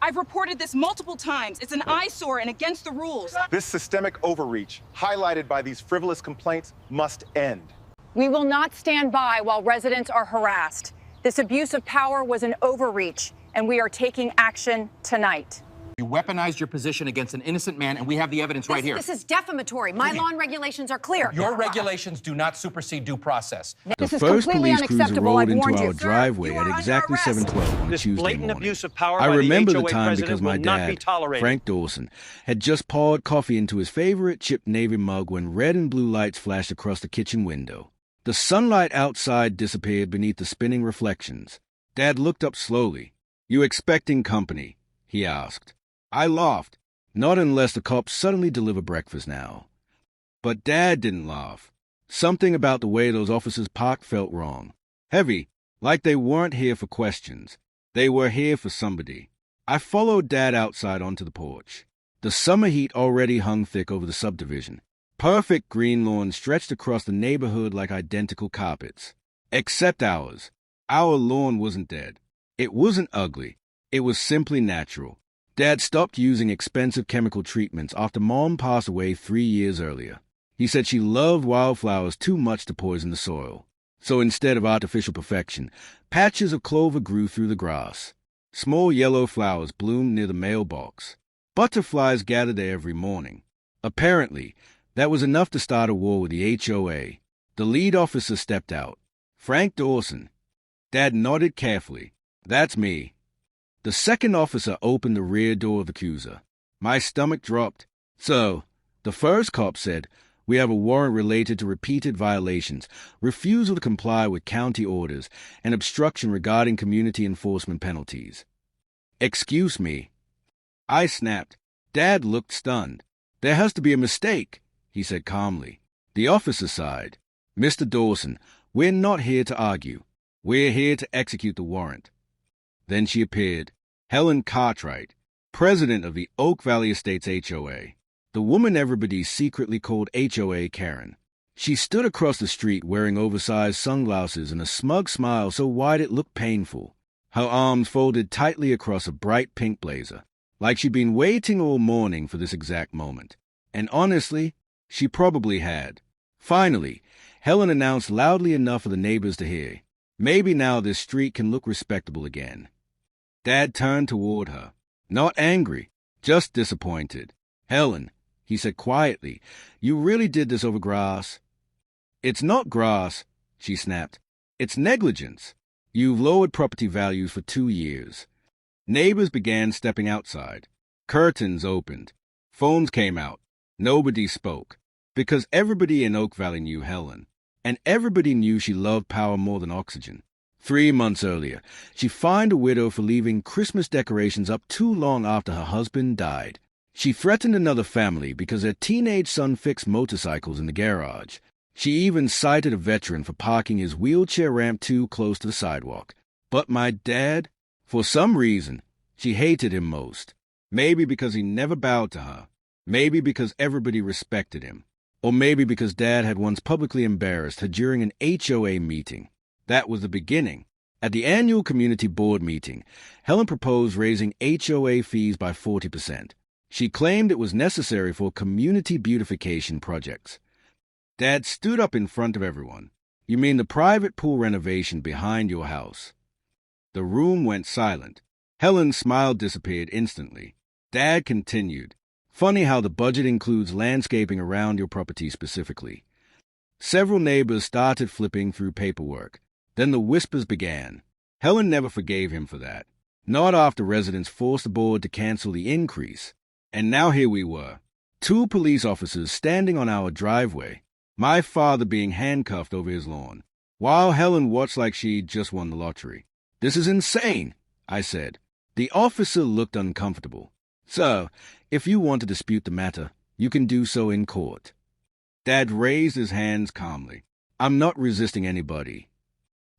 I've reported this multiple times. It's an eyesore and against the rules. This systemic overreach, highlighted by these frivolous complaints, must end. We will not stand by while residents are harassed. This abuse of power was an overreach, and we are taking action tonight. You weaponized your position against an innocent man, and we have the evidence right here. This is defamatory. My lawn regulations are clear. Your regulations do not supersede due process. The first police cruiser rolled into our driveway at exactly 7:12 on Tuesday morning. Abuse of power I remember by the time president because my dad, Frank Dawson, had just poured coffee into his favorite chipped Navy mug when red and blue lights flashed across the kitchen window. The sunlight outside disappeared beneath the spinning reflections. Dad looked up slowly. "You expecting company?" he asked. I laughed. Not unless the cops suddenly deliver breakfast now. But Dad didn't laugh. Something about the way those officers parked felt wrong. Heavy, like they weren't here for questions. They were here for somebody. I followed Dad outside onto the porch. The summer heat already hung thick over the subdivision. Perfect green lawns stretched across the neighborhood like identical carpets. Except ours. Our lawn wasn't dead. It wasn't ugly. It was simply natural. Dad stopped using expensive chemical treatments after Mom passed away 3 years earlier. He said she loved wildflowers too much to poison the soil. So instead of artificial perfection, patches of clover grew through the grass. Small yellow flowers bloomed near the mailbox. Butterflies gathered there every morning. Apparently, that was enough to start a war with the HOA. The lead officer stepped out. Frank Dawson. Dad nodded carefully. "That's me." The second officer opened the rear door of the cruiser. My stomach dropped. "So," the first cop said, "we have a warrant related to repeated violations, refusal to comply with county orders, and obstruction regarding community enforcement penalties." "Excuse me." I snapped. Dad looked stunned. "There has to be a mistake," he said calmly. The officer sighed. "Mr. Dawson, we're not here to argue. We're here to execute the warrant." Then she appeared. Helen Cartwright, president of the Oak Valley Estates HOA, the woman everybody secretly called HOA Karen. She stood across the street wearing oversized sunglasses and a smug smile so wide it looked painful. Her arms folded tightly across a bright pink blazer, like she'd been waiting all morning for this exact moment. And honestly, she probably had. Finally, Helen announced loudly enough for the neighbors to hear, "Maybe now this street can look respectable again." Dad turned toward her. Not angry, just disappointed. "Helen," he said quietly, "you really did this over grass?" "It's not grass," she snapped. "It's negligence. You've lowered property values for 2 years." Neighbors began stepping outside. Curtains opened. Phones came out. Nobody spoke. Because everybody in Oak Valley knew Helen. And everybody knew she loved power more than oxygen. 3 months earlier, she fined a widow for leaving Christmas decorations up too long after her husband died. She threatened another family because their teenage son fixed motorcycles in the garage. She even cited a veteran for parking his wheelchair ramp too close to the sidewalk. But my dad, for some reason, she hated him most. Maybe because he never bowed to her. Maybe because everybody respected him. Or maybe because Dad had once publicly embarrassed her during an HOA meeting. That was the beginning. At the annual community board meeting, Helen proposed raising HOA fees by 40%. She claimed it was necessary for community beautification projects. Dad stood up in front of everyone. "You mean the private pool renovation behind your house?" The room went silent. Helen's smile disappeared instantly. Dad continued. "Funny how the budget includes landscaping around your property specifically." Several neighbors started flipping through paperwork. Then the whispers began. Helen never forgave him for that. Not after residents forced the board to cancel the increase. And now here we were. 2 police officers standing on our driveway. My father being handcuffed over his lawn. While Helen watched like she'd just won the lottery. "This is insane," I said. The officer looked uncomfortable. "Sir, if you want to dispute the matter, you can do so in court." Dad raised his hands calmly. "I'm not resisting anybody."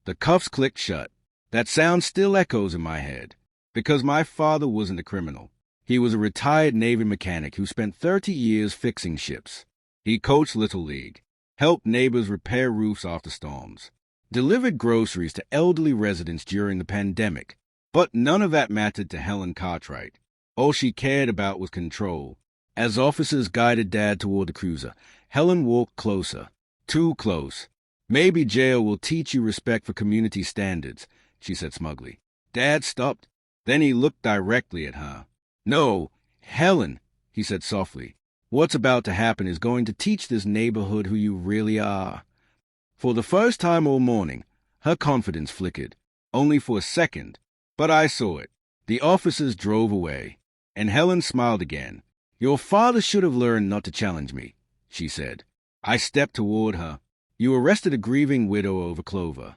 The cuffs clicked shut. That sound still echoes in my head. Because my father wasn't a criminal. He was a retired Navy mechanic who spent 30 years fixing ships. He coached Little League, helped neighbors repair roofs after storms, delivered groceries to elderly residents during the pandemic. But none of that mattered to Helen Cartwright. All she cared about was control. As officers guided Dad toward the cruiser, Helen walked closer. Too close. "Maybe jail will teach you respect for community standards," she said smugly. Dad stopped. Then he looked directly at her. "No, Helen," he said softly. "What's about to happen is going to teach this neighborhood who you really are." For the first time all morning, her confidence flickered. Only for a second. But I saw it. The officers drove away, and Helen smiled again. "Your father should have learned not to challenge me," she said. I stepped toward her. "You arrested a grieving widow over Clover."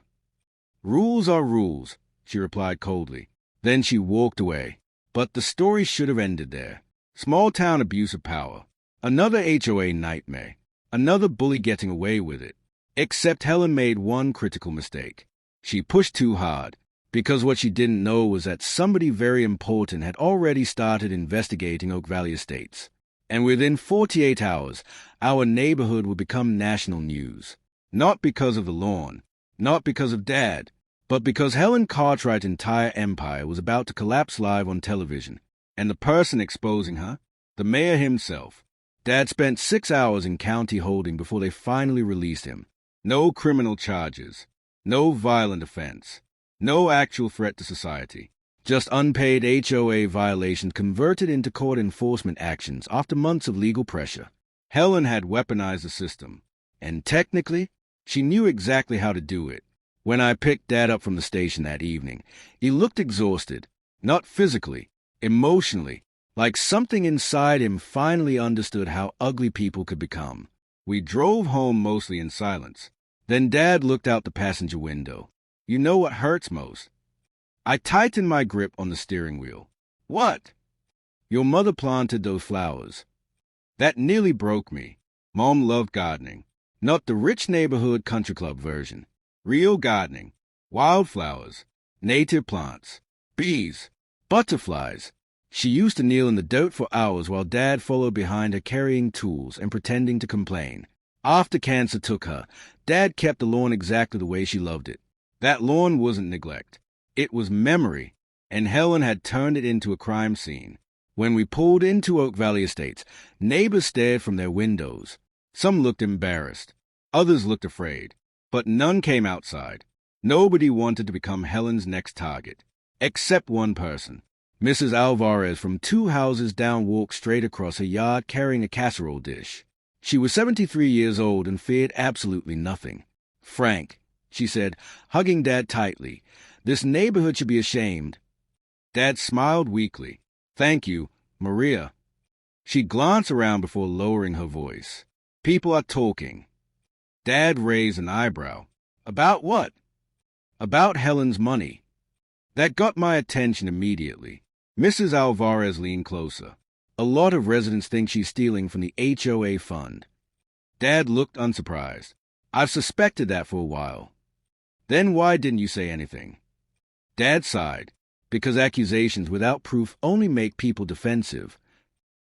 "Rules are rules," she replied coldly. Then she walked away. But the story should have ended there. Small-town abuse of power. Another HOA nightmare. Another bully getting away with it. Except Helen made one critical mistake. She pushed too hard, because what she didn't know was that somebody very important had already started investigating Oak Valley Estates. And within 48 hours, our neighborhood would become national news. Not because of the lawn, not because of Dad, but because Helen Cartwright's entire empire was about to collapse live on television. And the person exposing her? The mayor himself. Dad spent 6 hours in county holding before they finally released him. No criminal charges. No violent offense. No actual threat to society. Just unpaid HOA violations converted into court enforcement actions after months of legal pressure. Helen had weaponized the system. And technically, she knew exactly how to do it. When I picked Dad up from the station that evening, he looked exhausted. Not physically, emotionally. Like something inside him finally understood how ugly people could become. We drove home mostly in silence. Then Dad looked out the passenger window. "You know what hurts most?" I tightened my grip on the steering wheel. "What?" "Your mother planted those flowers." That nearly broke me. Mom loved gardening. Not the rich neighborhood country club version. Real gardening. Wildflowers. Native plants. Bees. Butterflies. She used to kneel in the dirt for hours while Dad followed behind her carrying tools and pretending to complain. After cancer took her, Dad kept the lawn exactly the way she loved it. That lawn wasn't neglect. It was memory, and Helen had turned it into a crime scene. When we pulled into Oak Valley Estates, neighbors stared from their windows. Some looked embarrassed. Others looked afraid. But none came outside. Nobody wanted to become Helen's next target. Except one person. Mrs. Alvarez from 2 houses down walked straight across her yard carrying a casserole dish. She was 73 years old and feared absolutely nothing. "Frank," she said, hugging Dad tightly, "this neighborhood should be ashamed." Dad smiled weakly. "Thank you, Maria." She glanced around before lowering her voice. "People are talking." Dad raised an eyebrow. "About what?" "About Helen's money." That got my attention immediately. Mrs. Alvarez leaned closer. "A lot of residents think she's stealing from the HOA fund." Dad looked unsurprised. "I've suspected that for a while." "Then why didn't you say anything?" Dad sighed. "Because accusations without proof only make people defensive."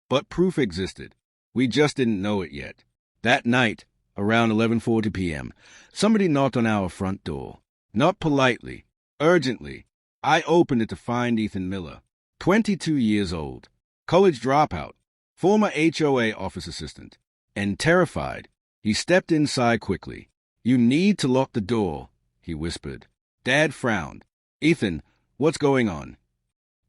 But proof existed. We just didn't know it yet. That night, around 11:40 p.m., somebody knocked on our front door. Not politely, urgently. I opened it to find Ethan Miller, 22 years old, college dropout, former HOA office assistant. And terrified, he stepped inside quickly. "You need to lock the door," he whispered. Dad frowned. "Ethan, what's going on?"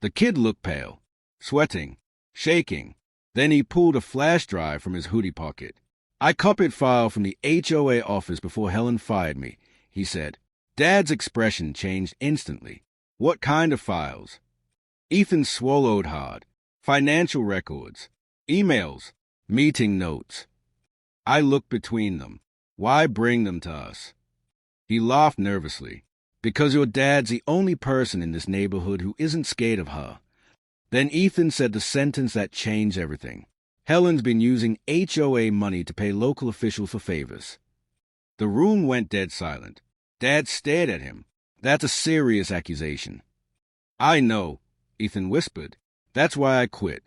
The kid looked pale, sweating, shaking. Then he pulled a flash drive from his hoodie pocket. "I copied file from the HOA office before Helen fired me," he said. Dad's expression changed instantly. "What kind of files?" Ethan swallowed hard. "Financial records, emails, meeting notes." I looked between them. "Why bring them to us?" He laughed nervously. "Because your dad's the only person in this neighborhood who isn't scared of her." Then Ethan said the sentence that changed everything. "Helen's been using HOA money to pay local officials for favors." The room went dead silent. Dad stared at him. "That's a serious accusation." "I know," Ethan whispered. "That's why I quit."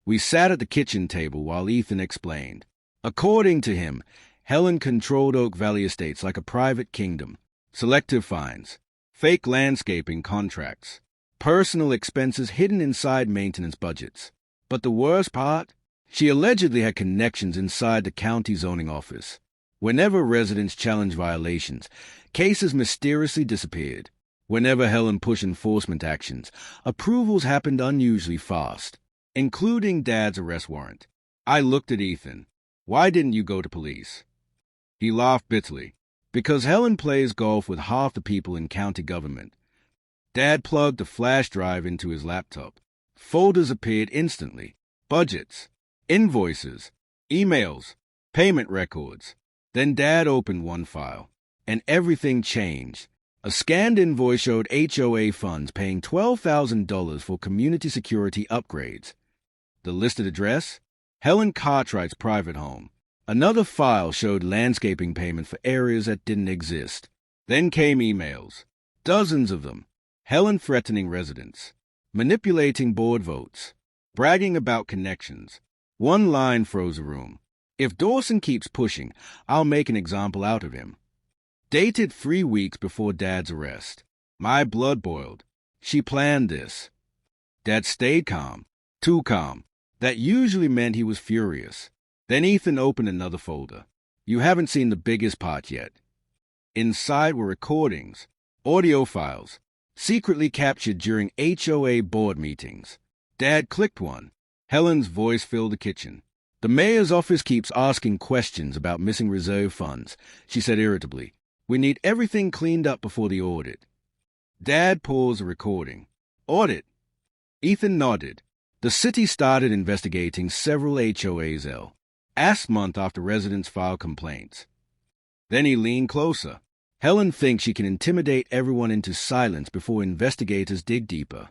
We sat at the kitchen table while Ethan explained. According to him, Helen controlled Oak Valley Estates like a private kingdom. Selective fines, fake landscaping contracts, personal expenses hidden inside maintenance budgets. But the worst part? She allegedly had connections inside the county zoning office. Whenever residents challenged violations, cases mysteriously disappeared. Whenever Helen pushed enforcement actions, approvals happened unusually fast, including Dad's arrest warrant. I looked at Ethan. Why didn't you go to police? He laughed bitterly. Because Helen plays golf with half the people in county government. Dad plugged a flash drive into his laptop. Folders appeared instantly. Budgets, invoices, emails, payment records. Then Dad opened one file, and everything changed. A scanned invoice showed HOA funds paying $12,000 for community security upgrades. The listed address? Helen Cartwright's private home. Another file showed landscaping payment for areas that didn't exist. Then came emails. Dozens of them. Helen threatening residents. Manipulating board votes. Bragging about connections. One line froze a room. If Dawson keeps pushing, I'll make an example out of him. Dated 3 weeks before Dad's arrest. My blood boiled. She planned this. Dad stayed calm. Too calm. That usually meant he was furious. Then Ethan opened another folder. You haven't seen the biggest part yet. Inside were recordings, audio files, secretly captured during HOA board meetings. Dad clicked one. Helen's voice filled the kitchen. The mayor's office keeps asking questions about missing reserve funds, she said irritably. We need everything cleaned up before the audit. Dad paused the recording. Audit? Ethan nodded. The city started investigating several HOAs last month after residents filed complaints. Then he leaned closer. Helen thinks she can intimidate everyone into silence before investigators dig deeper.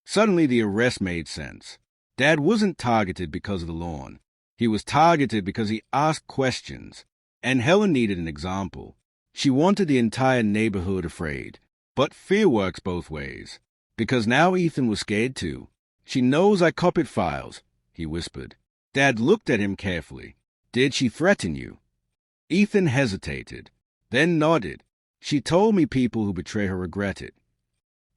Suddenly the arrest made sense. Dad wasn't targeted because of the lawn. He was targeted because he asked questions. And Helen needed an example. She wanted the entire neighborhood afraid. But fear works both ways. Because now Ethan was scared too. She knows I copied files, he whispered. Dad looked at him carefully. Did she threaten you? Ethan hesitated, then nodded. She told me people who betray her regret it.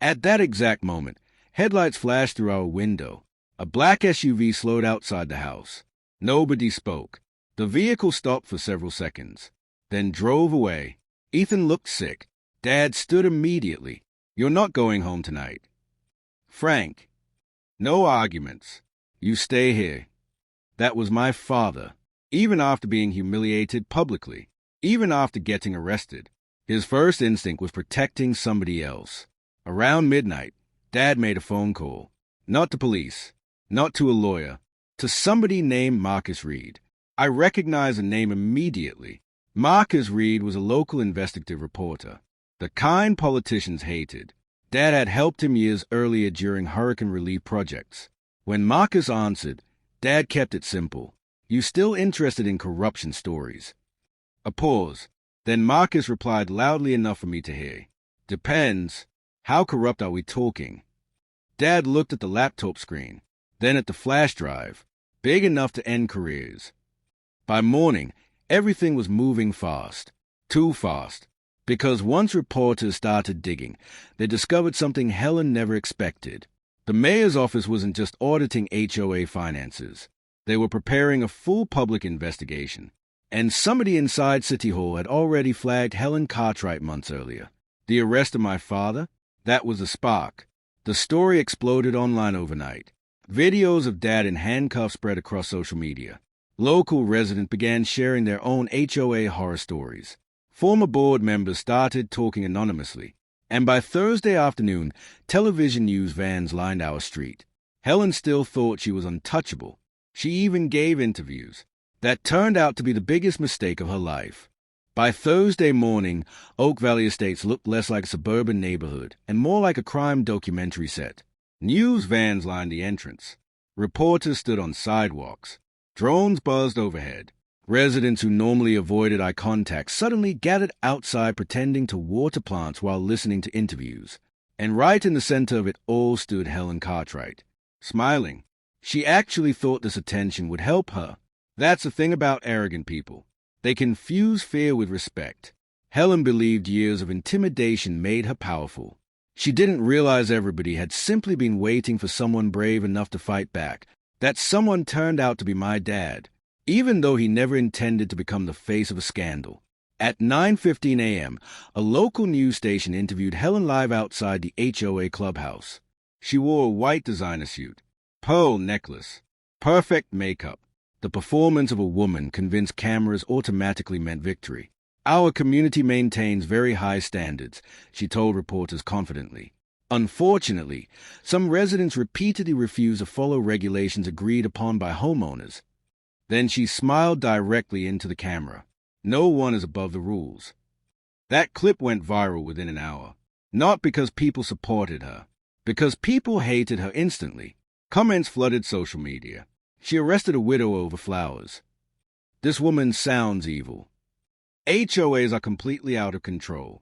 At that exact moment, headlights flashed through our window. A black SUV slowed outside the house. Nobody spoke. The vehicle stopped for several seconds, then drove away. Ethan looked sick. Dad stood immediately. You're not going home tonight. Frank. No arguments. You stay here. That was my father, even after being humiliated publicly, even after getting arrested. His first instinct was protecting somebody else. Around midnight, Dad made a phone call. Not to police, not to a lawyer, to somebody named Marcus Reed. I recognized the name immediately. Marcus Reed was a local investigative reporter, the kind politicians hated. Dad had helped him years earlier during hurricane relief projects. When Marcus answered, Dad kept it simple. You still interested in corruption stories? A pause. Then Marcus replied loudly enough for me to hear. Depends. How corrupt are we talking? Dad looked at the laptop screen, then at the flash drive, big enough to end careers. By morning, everything was moving fast. Too fast. Because once reporters started digging, they discovered something Helen never expected. The mayor's office wasn't just auditing HOA finances. They were preparing a full public investigation. And somebody inside City Hall had already flagged Helen Cartwright months earlier. The arrest of my father? That was a spark. The story exploded online overnight. Videos of Dad in handcuffs spread across social media. Local residents began sharing their own HOA horror stories. Former board members started talking anonymously, and by Thursday afternoon, television news vans lined our street. Helen still thought she was untouchable. She even gave interviews. That turned out to be the biggest mistake of her life. By Thursday morning, Oak Valley Estates looked less like a suburban neighborhood and more like a crime documentary set. News vans lined the entrance. Reporters stood on sidewalks. Drones buzzed overhead. Residents who normally avoided eye contact suddenly gathered outside pretending to water plants while listening to interviews. And right in the center of it all stood Helen Cartwright, smiling. She actually thought this attention would help her. That's the thing about arrogant people. They confuse fear with respect. Helen believed years of intimidation made her powerful. She didn't realize everybody had simply been waiting for someone brave enough to fight back. That someone turned out to be my dad, even though he never intended to become the face of a scandal. At 9:15 a.m., a local news station interviewed Helen live outside the HOA clubhouse. She wore a white designer suit, pearl necklace, perfect makeup. The performance of a woman convinced cameras automatically meant victory. Our community maintains very high standards, she told reporters confidently. Unfortunately, some residents repeatedly refuse to follow regulations agreed upon by homeowners. Then she smiled directly into the camera. No one is above the rules. That clip went viral within an hour. Not because people supported her, because people hated her instantly. Comments flooded social media. She arrested a widow over flowers. This woman sounds evil. HOAs are completely out of control.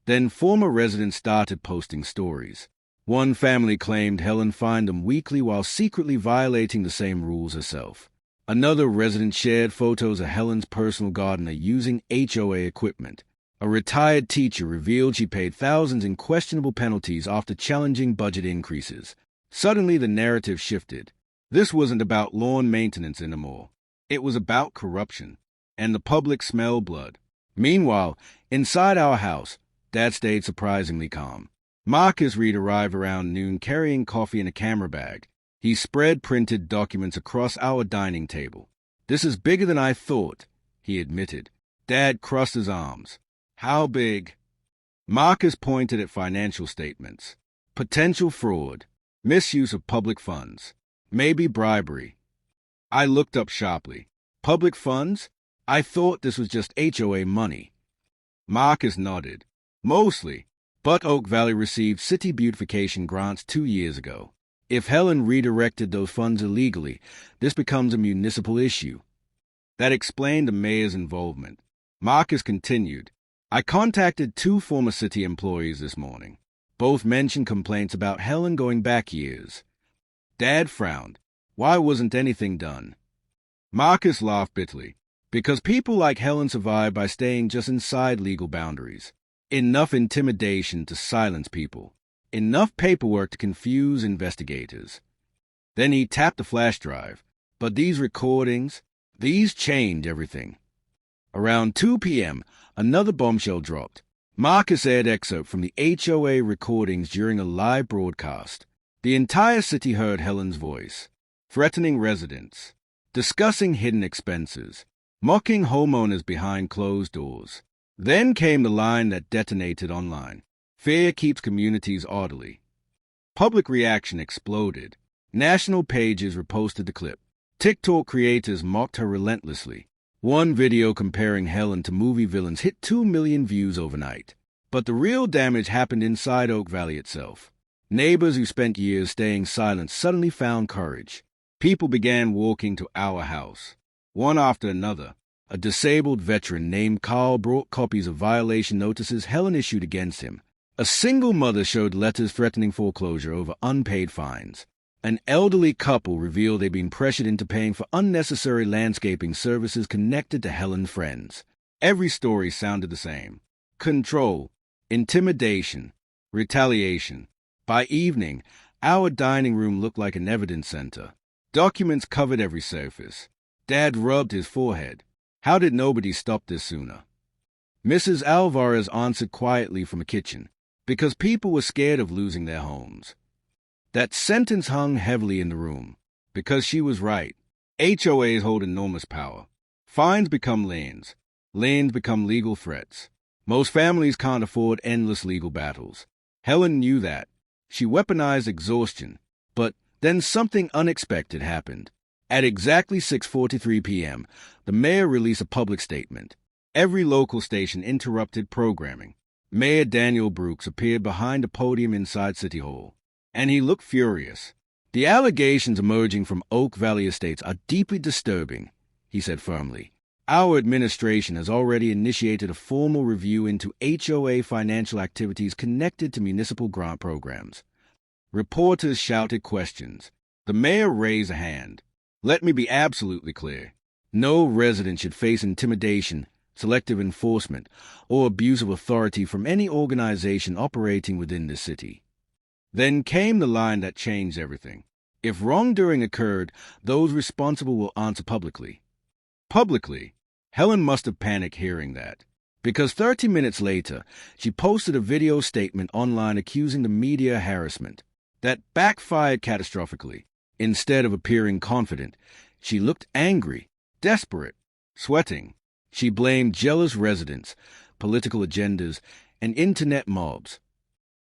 Then former residents started posting stories. One family claimed Helen fined them weekly while secretly violating the same rules herself. Another resident shared photos of Helen's personal gardener using HOA equipment. A retired teacher revealed she paid thousands in questionable penalties after challenging budget increases. Suddenly the narrative shifted. This wasn't about lawn maintenance anymore. It was about corruption, and the public smelled blood. Meanwhile, inside our house, Dad stayed surprisingly calm. Marcus Reed arrived around noon carrying coffee in a camera bag. He spread printed documents across our dining table. "This is bigger than I thought," he admitted. Dad crossed his arms. "How big?" Marcus pointed at financial statements. "Potential fraud, misuse of public funds, maybe bribery." I looked up sharply. "Public funds? I thought this was just HOA money." Marcus nodded. "Mostly, but Oak Valley received city beautification grants 2 years ago. If Helen redirected those funds illegally, this becomes a municipal issue." That explained the mayor's involvement. Marcus continued, "I contacted 2 former city employees this morning. Both mentioned complaints about Helen going back years." Dad frowned. Why wasn't anything done? Marcus laughed bitterly. "Because people like Helen survive by staying just inside legal boundaries. Enough intimidation to silence people. Enough paperwork to confuse investigators." Then he tapped the flash drive. "But these recordings, these change everything." Around 2 p.m., another bombshell dropped. Marcus aired excerpt from the HOA recordings during a live broadcast. The entire city heard Helen's voice, threatening residents, discussing hidden expenses, mocking homeowners behind closed doors. Then came the line that detonated online. "Fear keeps communities orderly." Public reaction exploded. National pages reposted the clip. TikTok creators mocked her relentlessly. One video comparing Helen to movie villains hit 2 million views overnight. But the real damage happened inside Oak Valley itself. Neighbors who spent years staying silent suddenly found courage. People began walking to our house. One after another, a disabled veteran named Carl brought copies of violation notices Helen issued against him. A single mother showed letters threatening foreclosure over unpaid fines. An elderly couple revealed they'd been pressured into paying for unnecessary landscaping services connected to Helen's friends. Every story sounded the same. Control, intimidation, retaliation. By evening, our dining room looked like an evidence center. Documents covered every surface. Dad rubbed his forehead. How did nobody stop this sooner? Mrs. Alvarez answered quietly from a kitchen. Because people were scared of losing their homes. That sentence hung heavily in the room. Because she was right. HOAs hold enormous power. Fines become liens. Liens become legal threats. Most families can't afford endless legal battles. Helen knew that. She weaponized exhaustion. But then something unexpected happened. At exactly 6:43 p.m., the mayor released a public statement. Every local station interrupted programming. Mayor Daniel Brooks appeared behind a podium inside City Hall, and he looked furious. "The allegations emerging from Oak Valley Estates are deeply disturbing," he said firmly. "Our administration has already initiated a formal review into HOA financial activities connected to municipal grant programs." Reporters shouted questions. The mayor raised a hand. "Let me be absolutely clear. No resident should face intimidation, selective enforcement, or abuse of authority from any organization operating within the city. Then came the line that changed everything. If wrongdoing occurred, those responsible will answer publicly. Publicly? Helen must have panicked hearing that, because 30 minutes later, she posted a video statement online accusing the media of harassment. That backfired catastrophically. Instead of appearing confident, she looked angry, desperate, sweating. She blamed jealous residents, political agendas, and internet mobs.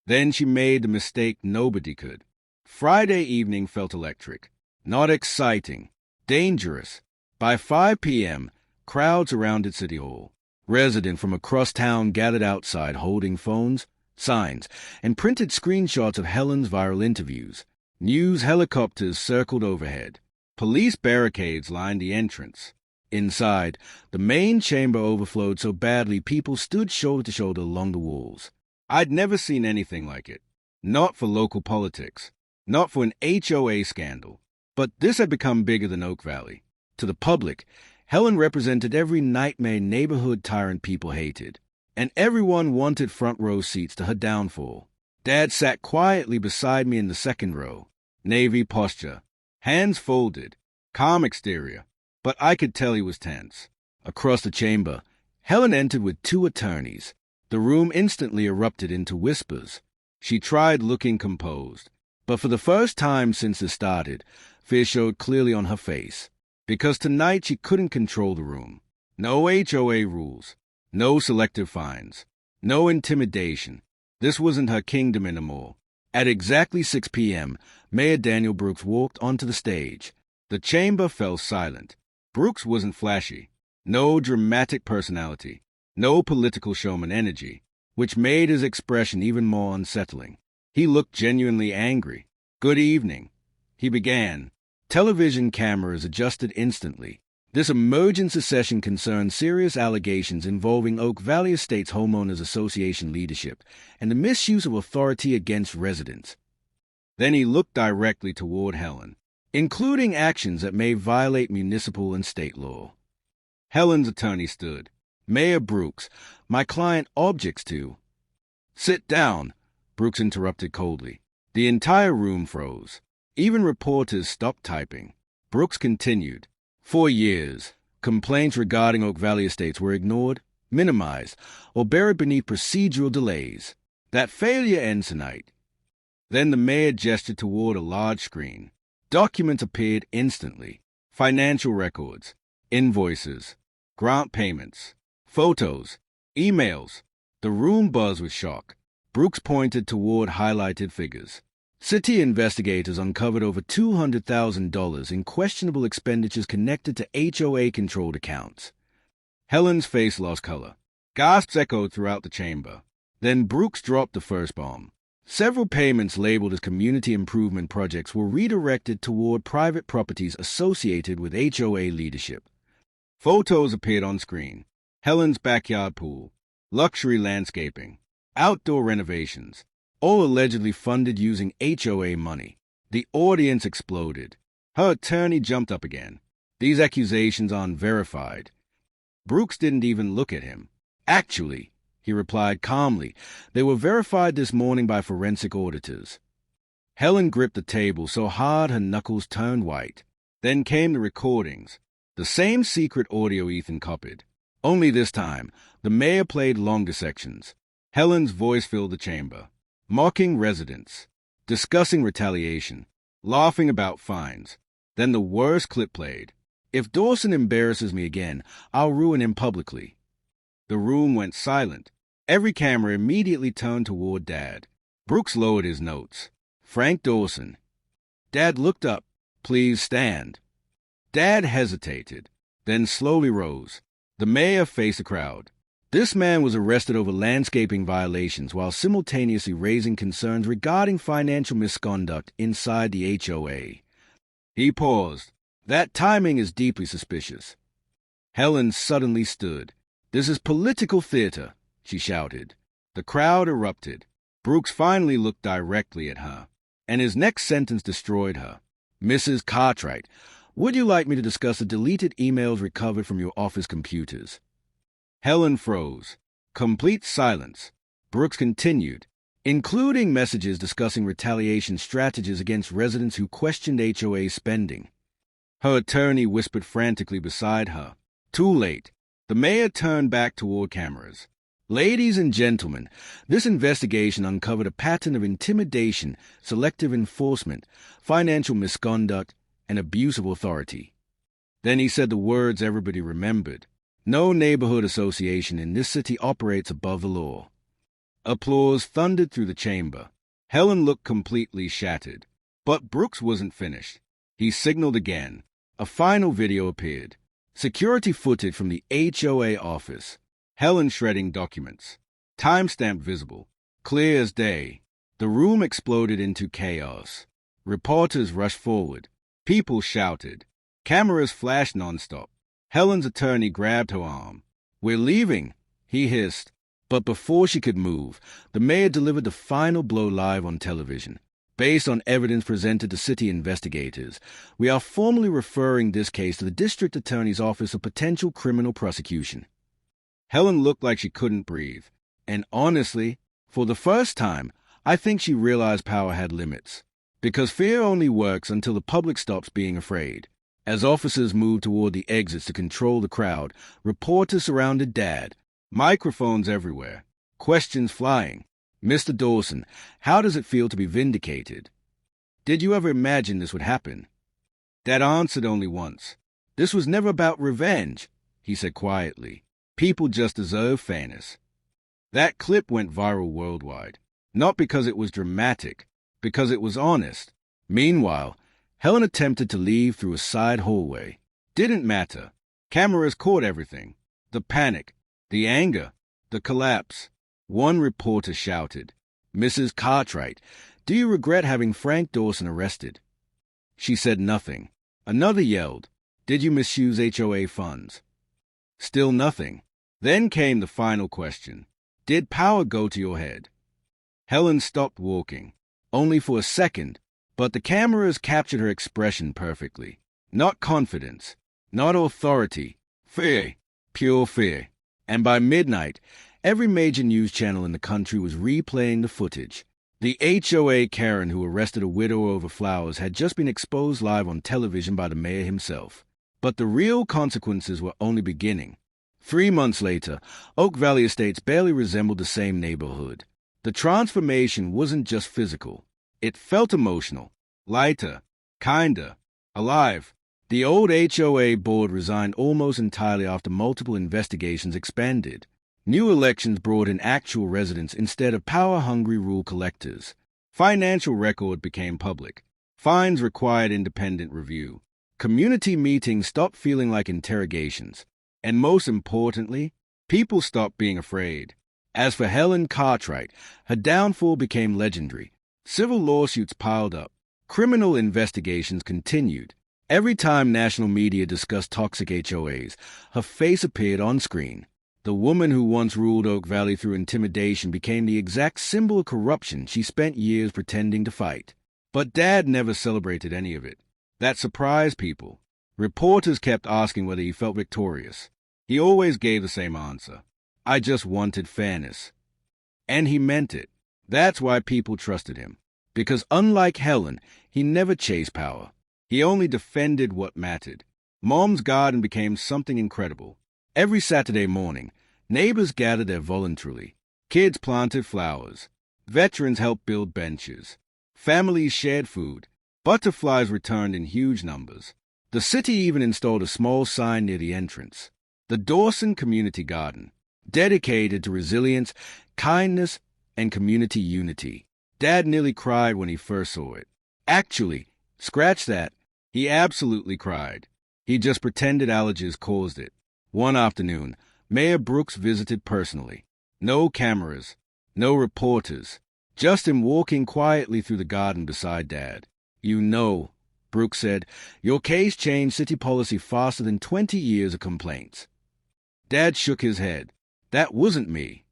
Then she made the mistake nobody could. Friday evening felt electric, not exciting, dangerous. By 5 p.m., crowds surrounded City Hall. Residents from across town gathered outside holding phones, signs, and printed screenshots of Helen's viral interviews. News helicopters circled overhead. Police barricades lined the entrance. Inside, the main chamber overflowed so badly people stood shoulder to shoulder along the walls. I'd never seen anything like it. Not for local politics. Not for an HOA scandal. But this had become bigger than Oak Valley. To the public, Helen represented every nightmare neighborhood tyrant people hated. And everyone wanted front row seats to her downfall. Dad sat quietly beside me in the second row. Navy posture. Hands folded. Calm exterior. But I could tell he was tense. Across the chamber, Helen entered with 2 attorneys. The room instantly erupted into whispers. She tried looking composed. But for the first time since it started, fear showed clearly on her face. Because tonight she couldn't control the room. No HOA rules. No selective fines. No intimidation. This wasn't her kingdom anymore. At exactly 6 p.m., Mayor Daniel Brooks walked onto the stage. The chamber fell silent. Brooks wasn't flashy. No dramatic personality. No political showman energy, which made his expression even more unsettling. He looked genuinely angry. "Good evening," he began. Television cameras adjusted instantly. This emergency session concerned serious allegations involving Oak Valley Estates Homeowners Association leadership and the misuse of authority against residents. Then he looked directly toward Helen, including actions that may violate municipal and state law. Helen's attorney stood. "Mayor Brooks, my client objects to—" "Sit down," Brooks interrupted coldly. The entire room froze. Even reporters stopped typing. Brooks continued. "For years, complaints regarding Oak Valley Estates were ignored, minimized, or buried beneath procedural delays. That failure ends tonight." Then the mayor gestured toward a large screen. Documents appeared instantly. Financial records, invoices, grant payments, photos, emails. The room buzzed with shock. Brooks pointed toward highlighted figures. City investigators uncovered over $200,000 in questionable expenditures connected to HOA-controlled accounts. Helen's face lost color. Gasps echoed throughout the chamber. Then Brooks dropped the first bomb. Several payments labeled as community improvement projects were redirected toward private properties associated with HOA leadership. Photos appeared on screen. Helen's backyard pool, luxury landscaping, outdoor renovations, all allegedly funded using HOA money. The audience exploded. Her attorney jumped up again. "These accusations aren't verified." Brooks didn't even look at him. "Actually," he replied calmly, "they were verified this morning by forensic auditors." Helen gripped the table so hard her knuckles turned white. Then came the recordings. The same secret audio Ethan copied. Only this time, the mayor played longer sections. Helen's voice filled the chamber, mocking residents, discussing retaliation, laughing about fines. Then the worst clip played. "If Dawson embarrasses me again, I'll ruin him publicly." The room went silent. Every camera immediately turned toward Dad. Brooks lowered his notes. "Frank Dawson." Dad looked up. "Please stand." Dad hesitated, then slowly rose. The mayor faced the crowd. This man was arrested over landscaping violations while simultaneously raising concerns regarding financial misconduct inside the HOA. He paused. "That timing is deeply suspicious." Helen suddenly stood. "This is political theater," she shouted. The crowd erupted. Brooks finally looked directly at her, and his next sentence destroyed her. "Mrs. Cartwright, would you like me to discuss the deleted emails recovered from your office computers?" Helen froze. Complete silence. Brooks continued, including messages discussing retaliation strategies against residents who questioned HOA spending. Her attorney whispered frantically beside her. Too late. The mayor turned back toward cameras. Ladies and gentlemen, this investigation uncovered a pattern of intimidation, selective enforcement, financial misconduct, and abuse of authority. Then he said the words everybody remembered. No neighborhood association in this city operates above the law. Applause thundered through the chamber. Helen looked completely shattered. But Brooks wasn't finished. He signaled again. A final video appeared. Security footage from the HOA office. Helen shredding documents. Timestamp visible. Clear as day. The room exploded into chaos. Reporters rushed forward. People shouted. Cameras flashed nonstop. Helen's attorney grabbed her arm. "We're leaving," he hissed. But before she could move, the mayor delivered the final blow live on television. Based on evidence presented to city investigators, we are formally referring this case to the district attorney's office of potential criminal prosecution. Helen looked like she couldn't breathe. And honestly, for the first time, I think she realized power had limits. Because fear only works until the public stops being afraid. As officers moved toward the exits to control the crowd, reporters surrounded Dad. Microphones everywhere. Questions flying. "Mr. Dawson, how does it feel to be vindicated? Did you ever imagine this would happen?" Dad answered only once. "This was never about revenge," he said quietly. "People just deserve fairness." That clip went viral worldwide. Not because it was dramatic, because it was honest. Meanwhile, Helen attempted to leave through a side hallway. Didn't matter. Cameras caught everything. The panic, the anger, the collapse. One reporter shouted, "Mrs. Cartwright, do you regret having Frank Dawson arrested?" She said nothing. Another yelled, "Did you misuse HOA funds?" Still nothing. Then came the final question. Did power go to your head? Helen stopped walking. Only for a second, but the cameras captured her expression perfectly. Not confidence, not authority, fear, pure fear. And by midnight, every major news channel in the country was replaying the footage. The HOA Karen who arrested a widow over flowers had just been exposed live on television by the mayor himself. But the real consequences were only beginning. 3 months later, Oak Valley Estates barely resembled the same neighborhood. The transformation wasn't just physical. It felt emotional, lighter, kinder, alive. The old HOA board resigned almost entirely after multiple investigations expanded. New elections brought in actual residents instead of power-hungry rule collectors. Financial record became public. Fines required independent review. Community meetings stopped feeling like interrogations. And most importantly, people stopped being afraid. As for Helen Cartwright, her downfall became legendary. Civil lawsuits piled up. Criminal investigations continued. Every time national media discussed toxic HOAs, her face appeared on screen. The woman who once ruled Oak Valley through intimidation became the exact symbol of corruption she spent years pretending to fight. But Dad never celebrated any of it. That surprised people. Reporters kept asking whether he felt victorious. He always gave the same answer. "I just wanted fairness." And he meant it. That's why people trusted him. Because unlike Helen, he never chased power. He only defended what mattered. Mom's garden became something incredible. Every Saturday morning, neighbors gathered there voluntarily. Kids planted flowers. Veterans helped build benches. Families shared food. Butterflies returned in huge numbers. The city even installed a small sign near the entrance. The Dawson Community Garden, dedicated to resilience, kindness, and community unity. Dad nearly cried when he first saw it. Actually, scratch that, he absolutely cried. He just pretended allergies caused it. One afternoon, Mayor Brooks visited personally. No cameras, no reporters, just him walking quietly through the garden beside Dad. "You know," Brooks said, "your case changed city policy faster than 20 years of complaints." Dad shook his head. "That wasn't me."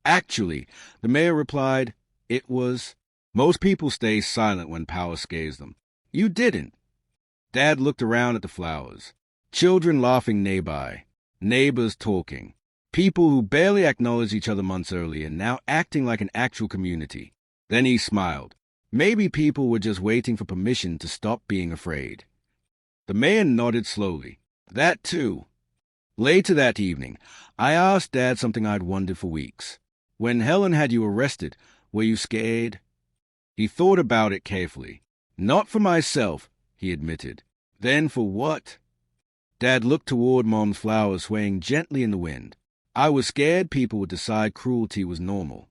"Actually," the mayor replied, "it was." Most people stay silent when power scares them. You didn't. Dad looked around at the flowers. Children laughing nearby. Neighbors talking. People who barely acknowledged each other months earlier now acting like an actual community. Then he smiled. Maybe people were just waiting for permission to stop being afraid. The mayor nodded slowly. That too. Later that evening, I asked Dad something I'd wondered for weeks. When Helen had you arrested, were you scared? He thought about it carefully. Not for myself, he admitted. Then for what? Dad looked toward Mom's flowers swaying gently in the wind. I was scared people would decide cruelty was normal.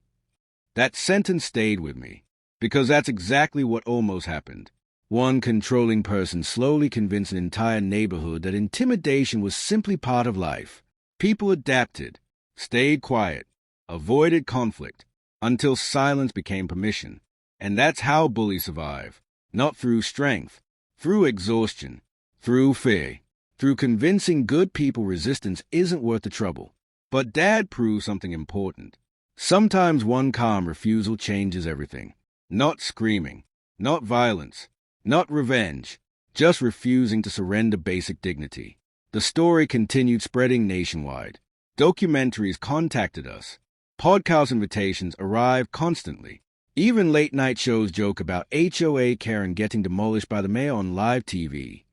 That sentence stayed with me, because that's exactly what almost happened. One controlling person slowly convinced an entire neighborhood that intimidation was simply part of life. People adapted, stayed quiet, avoided conflict, until silence became permission. And that's how bullies survive. Not through strength, through exhaustion, through fear, through convincing good people resistance isn't worth the trouble. But Dad proved something important. Sometimes one calm refusal changes everything. Not screaming, not violence, not revenge, just refusing to surrender basic dignity. The story continued spreading nationwide. Documentaries contacted us. Podcast invitations arrived constantly. Even late-night shows joke about HOA Karen getting demolished by the mayor on live TV.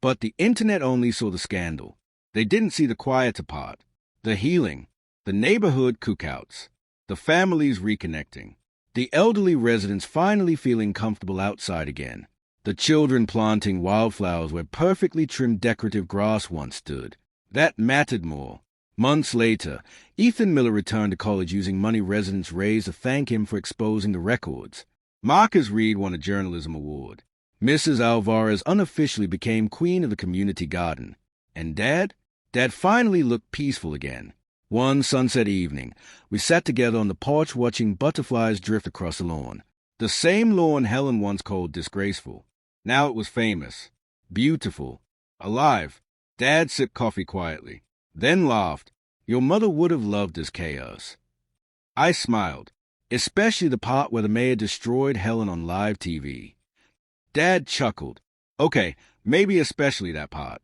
But the internet only saw the scandal. They didn't see the quieter part, the healing, the neighborhood cookouts, the families reconnecting, the elderly residents finally feeling comfortable outside again, the children planting wildflowers where perfectly trimmed decorative grass once stood. That mattered more. Months later, Ethan Miller returned to college using money residents raised to thank him for exposing the records. Marcus Reed won a journalism award. Mrs. Alvarez unofficially became queen of the community garden. And Dad finally looked peaceful again. One sunset evening, we sat together on the porch watching butterflies drift across the lawn. The same lawn Helen once called disgraceful. Now it was famous, beautiful, alive. Dad sipped coffee quietly, then laughed. Your mother would have loved this chaos. I smiled, especially the part where the mayor destroyed Helen on live TV. Dad chuckled. Okay, maybe especially that part.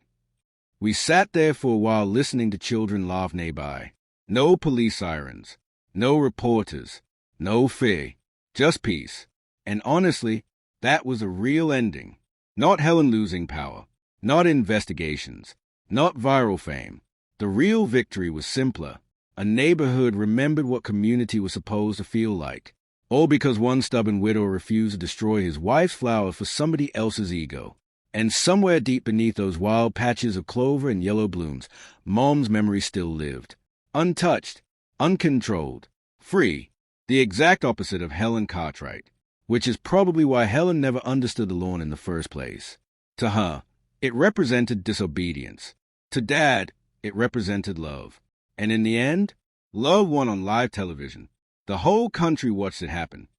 We sat there for a while listening to children laugh nearby. No police sirens, no reporters, no fear, just peace. And honestly, that was a real ending. Not Helen losing power, not investigations, not viral fame. The real victory was simpler. A neighborhood remembered what community was supposed to feel like. All because one stubborn widower refused to destroy his wife's flowers for somebody else's ego. And somewhere deep beneath those wild patches of clover and yellow blooms, Mom's memory still lived. Untouched, uncontrolled, free. The exact opposite of Helen Cartwright. Which is probably why Helen never understood the lawn in the first place. To her, it represented disobedience. To Dad, it represented love. And in the end, love won on live television. The whole country watched it happen.